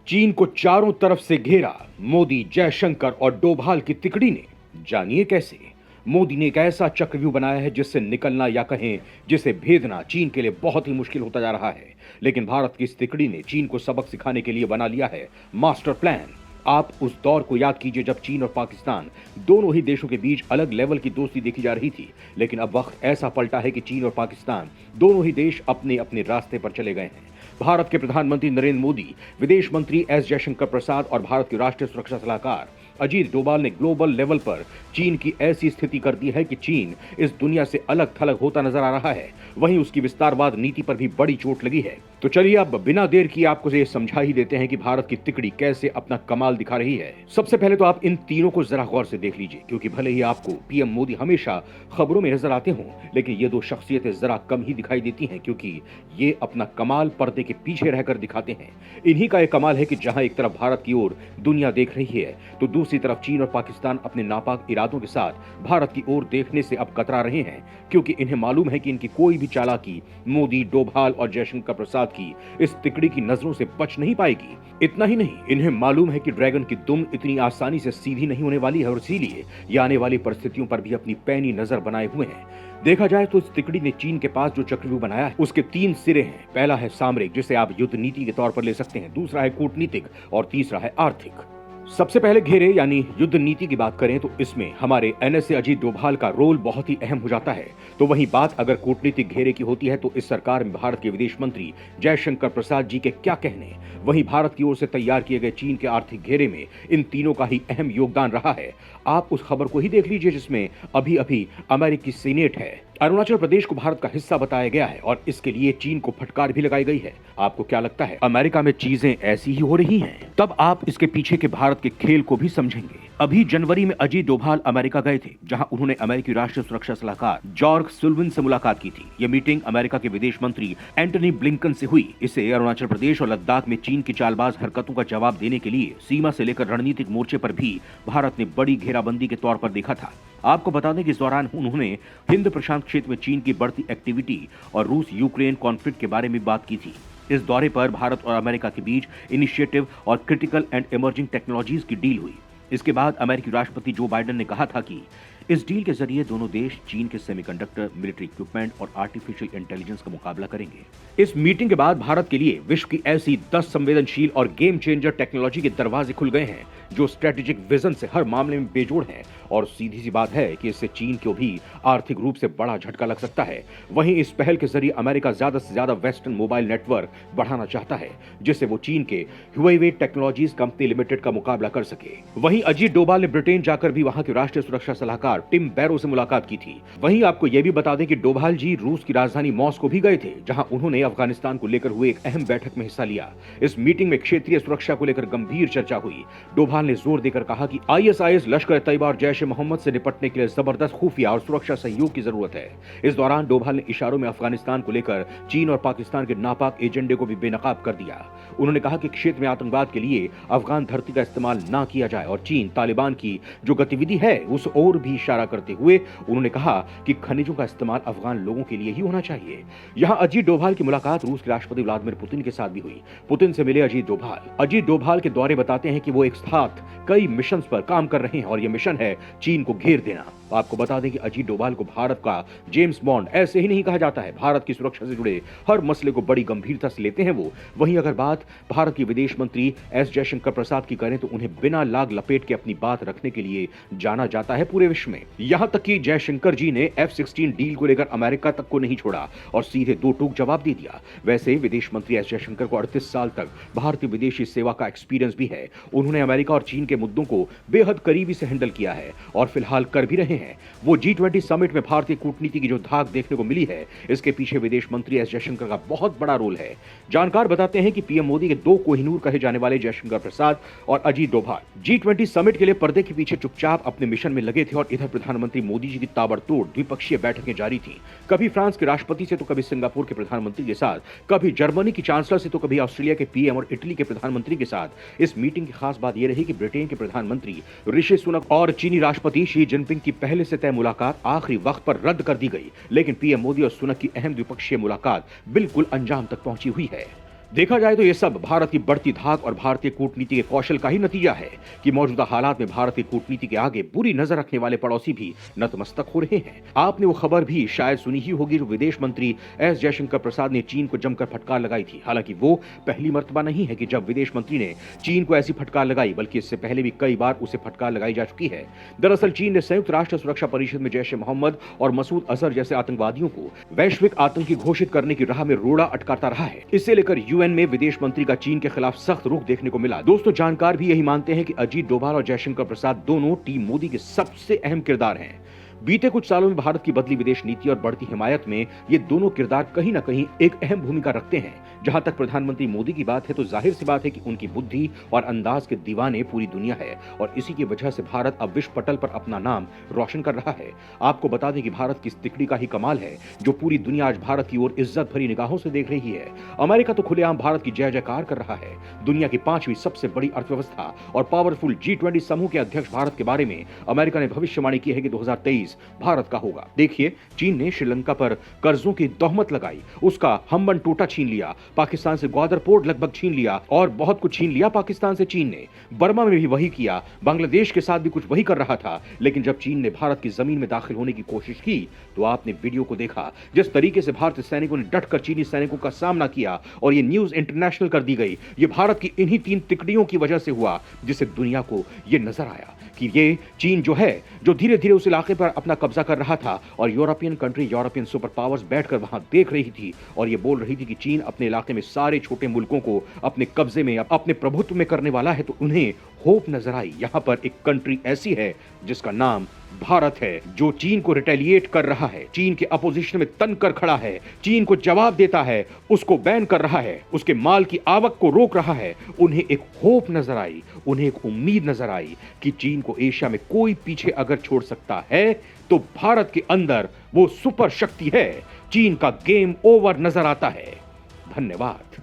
चीन को चारों तरफ से घेरा, मोदी, जयशंकर और डोभाल की तिकड़ी ने। जानिए कैसे। मोदी ने एक ऐसा चक्रव्यूह बनाया है जिससे निकलना या कहें जिसे भेदना चीन के लिए बहुत ही मुश्किल होता जा रहा है। लेकिन भारत की इस तिकड़ी ने चीन को सबक सिखाने के लिए बना लिया है मास्टर प्लान। आप उस दौर को याद कीजिए जब चीन और पाकिस्तान दोनों ही देशों के बीच अलग लेवल की दोस्ती देखी जा रही थी। लेकिन अब वक्त ऐसा पलटा है कि चीन और पाकिस्तान दोनों ही देश अपने अपने रास्ते पर चले गए हैं। भारत के प्रधानमंत्री नरेंद्र मोदी, विदेश मंत्री एस जयशंकर प्रसाद और भारत के राष्ट्रीय सुरक्षा सलाहकार अजीत डोभाल ने ग्लोबल लेवल पर चीन की ऐसी स्थिति कर दी है कि चीन इस दुनिया से अलग थलग होता नजर आ रहा है। वहीं उसकी विस्तारवाद नीति पर भी बड़ी चोट लगी है। तो चलिए अब बिना देर किए आपको ये समझा ही देते हैं कि भारत की तिकड़ी कैसे अपना कमाल दिखा रही है। सबसे पहले तो आप इन तीनों को जरा गौर से देख लीजिए, क्योंकि भले ही आपको पीएम मोदी हमेशा खबरों में नजर आते हों, लेकिन ये दो शख्सियतें जरा कम ही दिखाई देती हैं, क्योंकि ये अपना कमाल पर्दे के पीछे रहकर दिखाते हैं। इन्हीं का एक कमाल है कि जहां एक तरफ भारत की ओर दुनिया देख रही है, तो दूसरी तरफ चीन और पाकिस्तान अपने नापाक इरादों के साथ भारत की ओर देखने से अब कतरा रहे हैं, क्योंकि इन्हें मालूम है कि इनकी कोई भी चालाकी मोदी, डोभाल और जयशंकर प्रसाद की इस तिकड़ी की नजरों से बच नहीं पाएगी। इतना ही नहीं, इन्हें मालूम है कि ड्रैगन की दुम इतनी आसानी से सीधी नहीं होने वाली है और इसीलिए ये आने वाली परिस्थितियों पर भी अपनी पैनी नजर बनाए हुए हैं। देखा जाए तो इस तिकड़ी ने चीन के पास जो चक्रव्यूह बनाया है उसके तीन सिरे हैं। पहला है सामरिक, जिसे आप युद्ध नीति के तौर पर ले सकते हैं, दूसरा है कूटनीतिक और तीसरा है आर्थिक। सबसे पहले घेरे यानी युद्ध नीति की बात करें तो इसमें हमारे एनएसए अजीत डोभाल का रोल बहुत ही अहम हो जाता है। तो वहीं बात अगर कूटनीतिक घेरे की होती है तो इस सरकार में भारत के विदेश मंत्री जयशंकर प्रसाद जी के क्या कहने। वहीं भारत की ओर से तैयार किए गए चीन के आर्थिक घेरे में इन तीनों का ही अहम योगदान रहा है। आप उस खबर को ही देख लीजिए जिसमें अभी अभी अमेरिकी सीनेट है, अरुणाचल प्रदेश को भारत का हिस्सा बताया गया है और इसके लिए चीन को फटकार भी लगाई गई है। आपको क्या लगता है, अमेरिका में चीजें ऐसी ही हो रही हैं? तब आप इसके पीछे के भारत के खेल को भी समझेंगे। अभी जनवरी में अजीत डोभाल अमेरिका गए थे, जहां उन्होंने अमेरिकी राष्ट्रीय सुरक्षा सलाहकार जॉर्ग सुल्लिवन से मुलाकात की थी। यह मीटिंग अमेरिका के विदेश मंत्री एंटनी ब्लिंकन से हुई। इसे अरुणाचल प्रदेश और लद्दाख में चीन की चालबाज हरकतों का जवाब देने के लिए सीमा से लेकर रणनीतिक मोर्चे पर भी भारत ने बड़ी घेराबंदी के तौर पर देखा था। आपको बता दें कि इस दौरान उन्होंने हिंद प्रशांत क्षेत्र में चीन की बढ़ती एक्टिविटी और रूस यूक्रेन कॉन्फ्लिक्ट के बारे में बात की थी। इस दौरे पर भारत और अमेरिका के बीच इनिशिएटिव और क्रिटिकल एंड इमर्जिंग टेक्नोलॉजीज की डील हुई। इसके बाद अमेरिकी राष्ट्रपति जो बाइडेन ने कहा था कि इस डील के जरिए दोनों देश चीन के सेमीकंडक्टर, मिलिट्री इक्विपमेंट और आर्टिफिशियल इंटेलिजेंस का मुकाबला करेंगे। इस मीटिंग के बाद भारत के लिए विश्व की ऐसी 10 संवेदनशील और गेम चेंजर टेक्नोलॉजी के दरवाजे खुल गए हैं जो स्ट्रेटेजिक विजन से हर मामले में बेजोड़ हैं। और सीधी सी बात है कि इससे चीन को भी आर्थिक रूप से बड़ा झटका लग सकता है। वहीं इस पहल के जरिए अमेरिका ज्यादा से ज्यादा वेस्टर्न मोबाइल नेटवर्क बढ़ाना चाहता है, जिससे वो चीन के हुआवे टेक्नोलॉजीज कंपनी लिमिटेड का मुकाबला कर सके। वहीं अजीत डोभाल ने ब्रिटेन जाकर भी वहां के राष्ट्रीय सुरक्षा सलाहकार टिम बैरो से मुलाकात की थी। वहीं आपको यह भी बता दें कि डोभाल जी रूस की राजधानी मॉस्को भी गए थे, जहां उन्होंने अफगानिस्तान को लेकर हुए एक अहम बैठक में हिस्सा लिया। इस मीटिंग में क्षेत्रीय सुरक्षा को लेकर गंभीर चर्चा हुई। डोभाल ने जोर देकर कहा कि आईएसआईएस, लश्कर-ए-तैयबा और जैश-ए-मोहम्मद से निपटने के लिए जबरदस्त खुफिया और सुरक्षा सहयोग की जरूरत है। इस दौरान डोभाल ने इशारों में अफगानिस्तान को लेकर चीन और पाकिस्तान के नापाक एजेंडे को भी बेनकाब कर दिया। उन्होंने कहा कि क्षेत्र में आतंकवाद के लिए अफगान धरती का इस्तेमाल ना किया जाए और चीन तालिबान की जो गतिविधि है उस ओर भी इशारा करते हुए उन्होंने कहा कि खनिजों का इस्तेमाल अफगान लोगों के लिए ही होना चाहिए। यहां अजीत डोभाल की मुलाकात रूस के राष्ट्रपति व्लादिमीर पुतिन के साथ भी हुई। पुतिन से मिले अजीत डोभाल। अजीत डोभाल के दौरे बताते हैं कि वो एक साथ कई मिशन पर काम कर रहे हैं और ये मिशन है चीन को घेर देना। आपको बता दें कि अजीत डोभाल को भारत का जेम्स बॉन्ड ऐसे ही नहीं कहा जाता है। भारत की सुरक्षा से जुड़े हर मसले को बड़ी गंभीरता से लेते हैं वो। वहीं अगर बात भारत के विदेश मंत्री एस जयशंकर प्रसाद की करें तो उन्हें बिना लाग लपेट के अपनी बात रखने के लिए जाना जाता है पूरे विश्व में। यहां तक कि जयशंकर जी ने F-16 डील को लेकर अमेरिका तक को नहीं छोड़ा और सीधे दो टूक जवाब दे दिया। वैसे विदेश मंत्री एस जयशंकर को 38 साल तक भारतीय विदेशी सेवा का एक्सपीरियंस भी है। उन्होंने अमेरिका और चीन के मुद्दों को बेहद करीबी से हैंडल किया है और फिलहाल कर भी रहे हैं। वो G20 समिट में भारतीय कूटनीति की जो धाक देखने को मिली है, इसके पीछे विदेश मंत्री एस जयशंकर का बहुत बड़ा रोल है। जानकार बताते हैं कि पीएम मोदी के दो कोहिनूर कहे जाने वाले जयशंकर प्रसाद और अजीत डोभाल G20 समिट के लिए पर्दे के पीछे चुपचाप अपने मिशन में लगे थे और इधर प्रधानमंत्री मोदी जी की ताबड़तोड़ द्विपक्षीय बैठकें जारी थी। कभी फ्रांस के राष्ट्रपति से तो कभी सिंगापुर के प्रधानमंत्री के साथ, कभी जर्मनी की चांसलर से तो कभी ऑस्ट्रेलिया के पीएम और इटली के प्रधानमंत्री के साथ। इस मीटिंग की खास बात यह रही कि ब्रिटेन के प्रधानमंत्री ऋषि सुनक और चीनी राष्ट्रपति शी जिनपिंग की पहले से तय मुलाकात आखिरी वक्त पर रद्द कर दी गई, लेकिन पीएम मोदी और सुनक की अहम द्विपक्षीय मुलाकात बिल्कुल अंजाम तक पहुंची हुई है। देखा जाए तो ये सब भारत की बढ़ती धाक और भारतीय कूटनीति के कौशल का ही नतीजा है कि मौजूदा हालात में भारत की कूटनीति के आगे बुरी नजर रखने वाले पड़ोसी भी नतमस्तक हो रहे हैं। आपने वो खबर भी शायद सुनी ही होगी जो विदेश मंत्री एस जयशंकर प्रसाद ने चीन को जमकर फटकार लगाई थी। हालांकि वो पहली मर्तबा नहीं है कि जब विदेश मंत्री ने चीन को ऐसी फटकार लगाई, बल्कि इससे पहले भी कई बार उसे फटकार लगाई जा चुकी है। दरअसल चीन ने संयुक्त राष्ट्र सुरक्षा परिषद में जैश ए मोहम्मद और मसूद अजहर जैसे आतंकवादियों को वैश्विक आतंकी घोषित करने की राह में रोड़ा अटकाता रहा है। इससे लेकर यूएन में विदेश मंत्री का चीन के खिलाफ सख्त रुख देखने को मिला। दोस्तों, जानकार भी यही मानते हैं कि अजीत डोभाल और जयशंकर प्रसाद दोनों टीम मोदी के सबसे अहम किरदार हैं। बीते कुछ सालों में भारत की बदली विदेश नीति और बढ़ती हिमायत में ये दोनों किरदार कहीं ना कहीं एक अहम भूमिका रखते हैं। जहां तक प्रधानमंत्री मोदी की बात है तो जाहिर सी बात है कि उनकी बुद्धि और अंदाज के दीवाने पूरी दुनिया है और इसी की वजह से भारत अब विश्व पटल पर अपना नाम रोशन कर रहा है। आपको बता दें कि भारत की इस तिकड़ी का ही कमाल है जो पूरी दुनिया आज भारत की ओर इज्जत भरी निगाहों से देख रही है। अमेरिका तो खुलेआम भारत की जय जयकार कर रहा है। दुनिया की 5वीं सबसे बड़ी अर्थव्यवस्था और पावरफुल G20 समूह के अध्यक्ष भारत के बारे में अमेरिका ने भविष्यवाणी की है कि 2023 भारत का होगा। देखिए, चीन ने श्रीलंका पर कर्जों की तोहमत लगाई, उसका हम्बन टोटा छीन लिया, पाकिस्तान से ग्वादर पोर्ट लगभग छीन लिया और बहुत कुछ छीन लिया पाकिस्तान से चीन ने। बर्मा में भी वही किया, बांग्लादेश के साथ भी कुछ वही कर रहा था। लेकिन जब चीन ने भारत की जमीन में दाखिल होने की कोशिश की तो आपने वीडियो को देखा, जिस तरीके से भारतीय सैनिकों ने डटकर चीनी सैनिकों का सामना किया और ये न्यूज इंटरनेशनल कर दी गई। ये भारत की इन्हीं 3 तिकड़ियों की वजह से हुआ जिससे दुनिया को ये नजर आया कि ये चीन जो है, जो धीरे धीरे उस इलाके पर अपना कब्जा कर रहा था और European country, European super powers बैठकर वहां देख रही थी और ये बोल रही थी कि चीन अपने इलाके में सारे छोटे मुल्कों को अपने कब्जे में, अपने प्रभुत्व में करने वाला है, तो उन्हें होप नजर आई। यहां पर एक कंट्री ऐसी है जिसका नाम भारत है, जो चीन को रिटेलिएट कर रहा है, चीन के अपोजिशन में तन कर खड़ा है, चीन को जवाब देता है, उसको बैन कर रहा है, उसके माल की आवक को रोक रहा है। उन्हें एक होप नजर आई, उन्हें एक उम्मीद नजर आई कि चीन को एशिया में कोई पीछे अगर छोड़ सकता है तो भारत के अंदर वो सुपर शक्ति है। चीन का गेम ओवर नजर आता है। धन्यवाद।